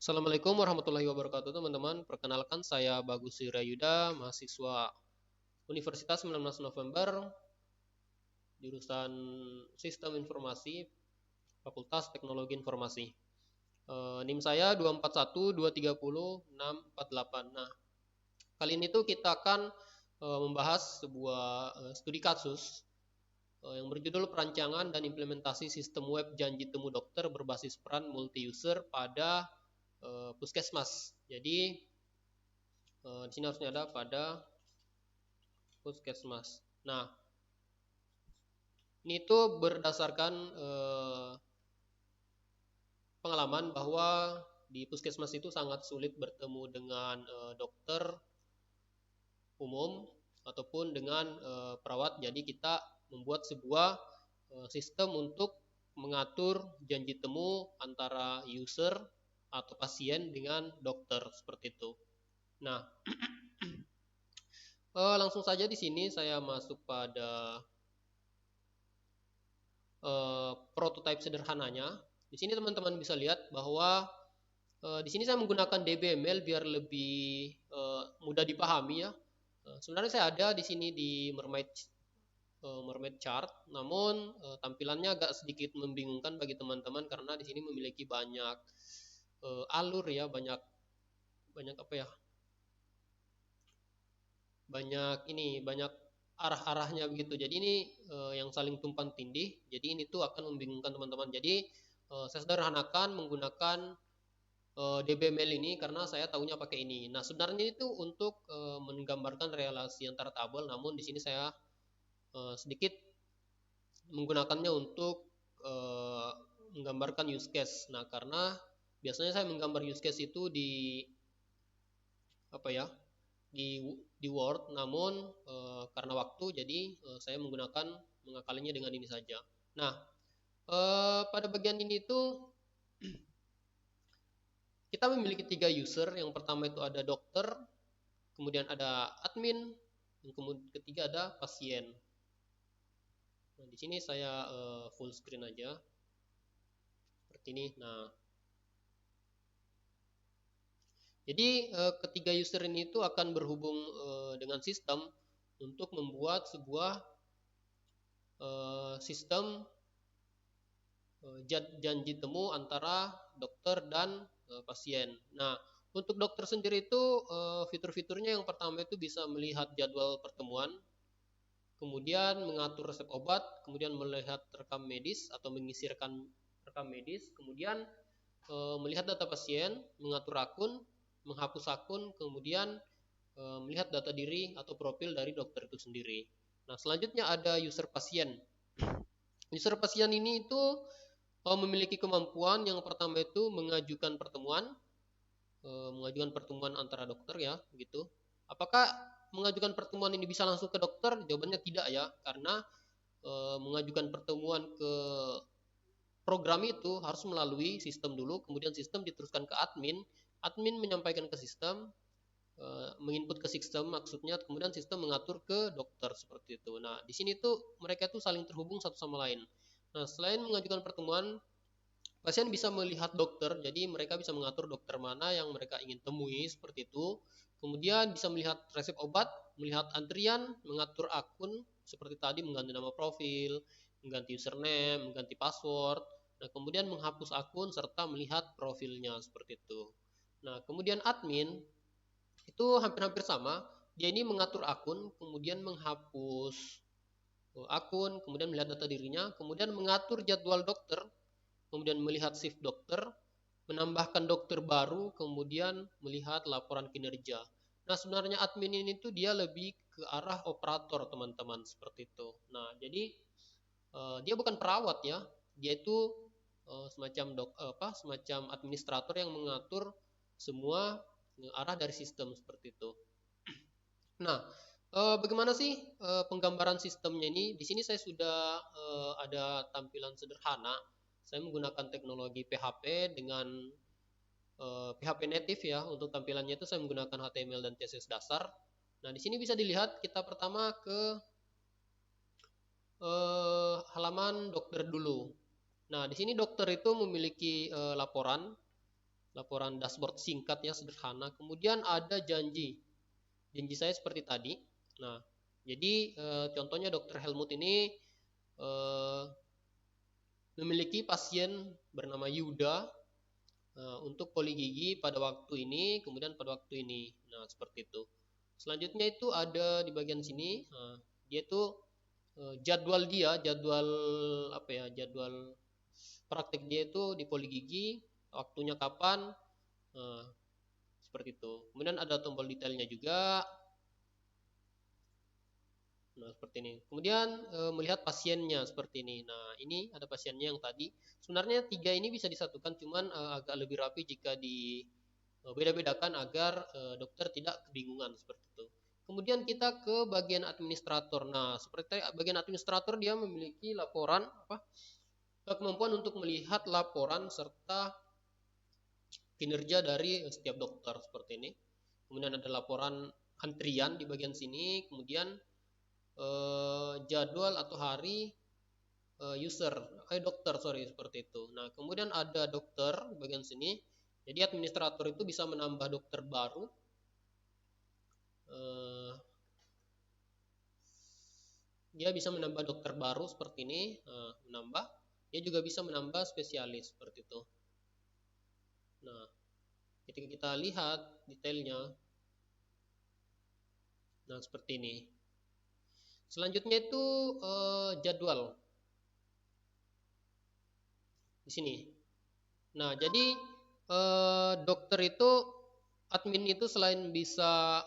Assalamualaikum warahmatullahi wabarakatuh teman-teman. Perkenalkan saya Bagus Wirayuda, mahasiswa Universitas 19 November, jurusan Sistem Informasi, Fakultas Teknologi Informasi. NIM saya 241230648. Nah, kali ini tuh kita akan membahas sebuah studi kasus yang berjudul Perancangan dan Implementasi Sistem Web Janji Temu Dokter berbasis peran multi-user pada puskesmas. Jadi di sini harusnya ada pada puskesmas. Nah, ini tuh berdasarkan pengalaman bahwa di puskesmas itu sangat sulit bertemu dengan dokter umum ataupun dengan perawat. Jadi kita membuat sebuah sistem untuk mengatur janji temu antara user atau pasien dengan dokter seperti itu. Nah, langsung saja di sini saya masuk pada prototipe sederhananya. Di sini teman-teman bisa lihat bahwa di sini saya menggunakan DBML biar lebih mudah dipahami ya. Sebenarnya saya ada di sini di Mermaid Chart, namun tampilannya agak sedikit membingungkan bagi teman-teman karena di sini memiliki banyak alur ya, banyak banyak apa ya? Banyak arah-arahnya begitu. Jadi ini yang saling tumpang tindih. Jadi ini tuh akan membingungkan teman-teman. Jadi saya sederhanakan menggunakan DBML ini karena saya tahunya pakai ini. Nah, sebenarnya itu untuk menggambarkan relasi antar tabel, namun di sini saya sedikit menggunakannya untuk uh, menggambarkan use case. Nah, karena biasanya saya menggambar use case itu di apa ya? Di Word, namun karena waktu jadi saya mengakalinya dengan ini saja. Nah, pada bagian ini tuh kita memiliki 3 user. Yang pertama itu ada dokter, kemudian ada admin, dan kemudian ketiga ada pasien. Nah, di sini saya full screen aja seperti ini. Nah, jadi ketiga user ini itu akan berhubung dengan sistem untuk membuat sebuah sistem janji temu antara dokter dan pasien. Nah, untuk dokter sendiri itu fitur-fiturnya yang pertama itu bisa melihat jadwal pertemuan, kemudian mengatur resep obat, kemudian melihat rekam medis atau mengisi rekam medis, kemudian melihat data pasien, mengatur akun, menghapus akun, kemudian melihat data diri atau profil dari dokter itu sendiri. Nah, selanjutnya ada user pasien. User pasien ini itu memiliki kemampuan yang pertama itu mengajukan pertemuan antara dokter ya, gitu. Apakah mengajukan pertemuan ini bisa langsung ke dokter? Jawabannya tidak ya, karena mengajukan pertemuan ke program itu harus melalui sistem dulu, kemudian sistem diteruskan ke admin, admin menyampaikan ke sistem, menginput ke sistem maksudnya, kemudian sistem mengatur ke dokter seperti itu. Nah, di sini tuh mereka tuh saling terhubung satu sama lain. Nah, selain mengajukan pertemuan, pasien bisa melihat dokter, jadi mereka bisa mengatur dokter mana yang mereka ingin temui seperti itu. Kemudian bisa melihat resep obat, melihat antrian, mengatur akun seperti tadi mengganti nama profil, mengganti username, mengganti password. Nah, kemudian menghapus akun serta melihat profilnya seperti itu. Nah, kemudian admin itu hampir-hampir sama. Dia ini mengatur akun, kemudian menghapus akun, kemudian melihat data dirinya, kemudian mengatur jadwal dokter, kemudian melihat shift dokter, menambahkan dokter baru, kemudian melihat laporan kinerja. Nah, sebenarnya admin ini tuh dia lebih ke arah operator, teman-teman, seperti itu. Nah, jadi dia bukan perawat ya. Dia itu semacam administrator yang mengatur semua arah dari sistem seperti itu. Nah, bagaimana sih penggambaran sistemnya ini? Di sini saya sudah ada tampilan sederhana. Saya menggunakan teknologi PHP dengan PHP native ya. Untuk tampilannya itu saya menggunakan HTML dan CSS dasar. Nah, di sini bisa dilihat kita pertama ke halaman dokter dulu. Nah, di sini dokter itu memiliki laporan. laporan dashboard singkatnya sederhana. Kemudian ada janji saya seperti tadi. Nah, jadi contohnya Dr. Helmut ini memiliki pasien bernama Yuda untuk poligigi pada waktu ini, kemudian pada waktu ini. Nah, seperti itu. Selanjutnya itu ada di bagian sini, dia itu jadwal jadwal praktik dia itu di poligigi, waktunya kapan, seperti itu. Kemudian ada tombol detailnya juga. Nah, seperti ini. Kemudian melihat pasiennya seperti ini. Nah, ini ada pasiennya yang tadi. Sebenarnya 3 ini bisa disatukan, cuman agak lebih rapi jika di beda-bedakan agar dokter tidak kebingungan seperti itu. Kemudian kita ke bagian administrator. Nah, seperti bagian administrator dia memiliki laporan kemampuan untuk melihat laporan serta kinerja dari setiap dokter seperti ini. Kemudian ada laporan antrian di bagian sini, kemudian jadwal atau hari dokter seperti itu. Nah, kemudian ada dokter di bagian sini. Jadi administrator itu bisa menambah dokter baru. Dia bisa menambah dokter baru seperti ini, menambah. Dia juga bisa menambah spesialis seperti itu. Nah, ketika kita lihat detailnya, nah seperti ini. Selanjutnya itu jadwal di sini. Nah, jadi dokter itu, admin itu selain bisa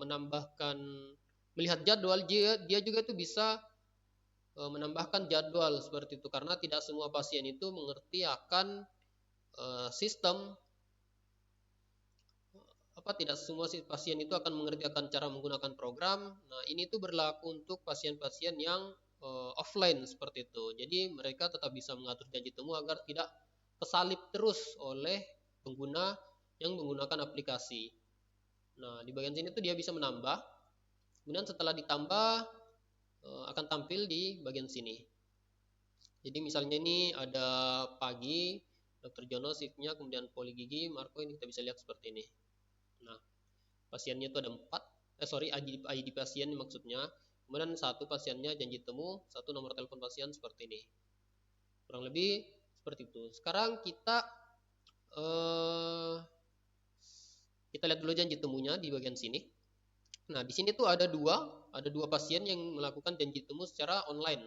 menambahkan, melihat jadwal, dia juga tuh bisa menambahkan jadwal seperti itu, karena tidak semua pasien itu mengerti akan sistem, tidak semua pasien itu akan mengerti akan cara menggunakan program. Nah, ini tuh berlaku untuk pasien-pasien yang offline seperti itu. Jadi mereka tetap bisa mengatur janji temu agar tidak kesalip terus oleh pengguna yang menggunakan aplikasi. Nah, di bagian sini tuh dia bisa menambah. Kemudian setelah ditambah akan tampil di bagian sini. Jadi misalnya ini ada pagi, Dr. Jono shiftnya, kemudian poligigi, Marco, ini kita bisa lihat seperti ini. Nah, pasiennya itu ada 4, ID pasien maksudnya. Kemudian satu pasiennya janji temu, satu nomor telepon pasien seperti ini. Kurang lebih seperti itu. Sekarang kita lihat dulu janji temunya di bagian sini. Nah, di sini tuh ada dua pasien yang melakukan janji temu secara online.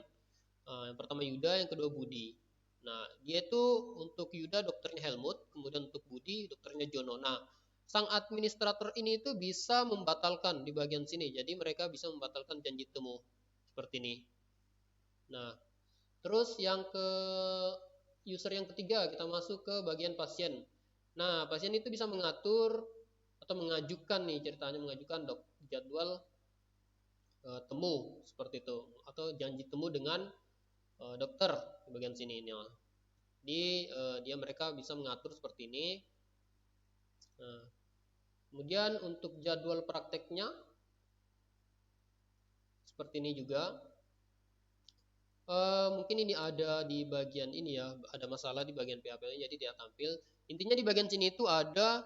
Yang pertama Yuda, yang kedua Budi. Nah, dia itu untuk Yuda dokternya Helmut, kemudian untuk Budi dokternya Jono. Nah, sang administrator ini itu bisa membatalkan di bagian sini. Jadi mereka bisa membatalkan janji temu seperti ini. Nah, terus yang ke user yang ketiga, kita masuk ke bagian pasien. Nah, pasien itu bisa mengatur atau mengajukan nih, ceritanya mengajukan jadwal temu seperti itu, atau janji temu dengan dokter di bagian sini ini. Dia mereka bisa mengatur seperti ini. Nah, kemudian untuk jadwal prakteknya seperti ini juga. Mungkin ini ada di bagian ini ya, ada masalah di bagian PHP-nya, jadi tidak tampil. Intinya di bagian sini itu ada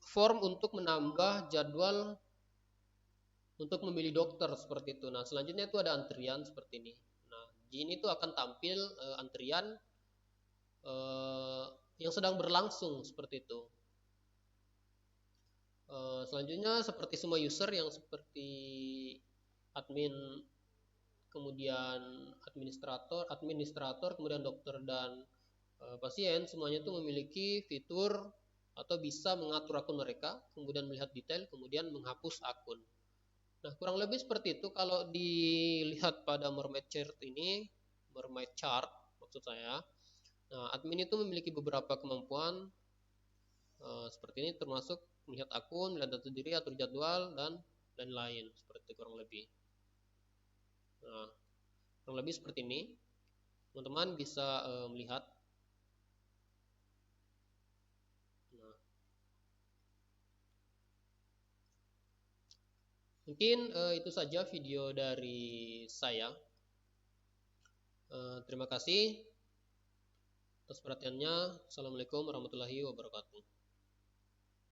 form untuk menambah jadwal untuk memilih dokter seperti itu. Nah, selanjutnya itu ada antrian seperti ini. Nah, di ini tuh akan tampil antrian yang sedang berlangsung seperti itu. Selanjutnya seperti semua user yang seperti admin, kemudian administrator, kemudian dokter dan pasien, semuanya itu memiliki fitur atau bisa mengatur akun mereka, kemudian melihat detail, kemudian menghapus akun. Nah, kurang lebih seperti itu kalau dilihat pada mermaid chart ini, mermaid chart maksud saya. Nah, admin itu memiliki beberapa kemampuan seperti ini, termasuk melihat akun, melihat data diri, atur jadwal, dan lain-lain, seperti kurang lebih. Nah, kurang lebih seperti ini. Teman-teman bisa melihat. Nah, mungkin itu saja video dari saya. Terima kasih. atas perhatiannya. Assalamualaikum warahmatullahi wabarakatuh.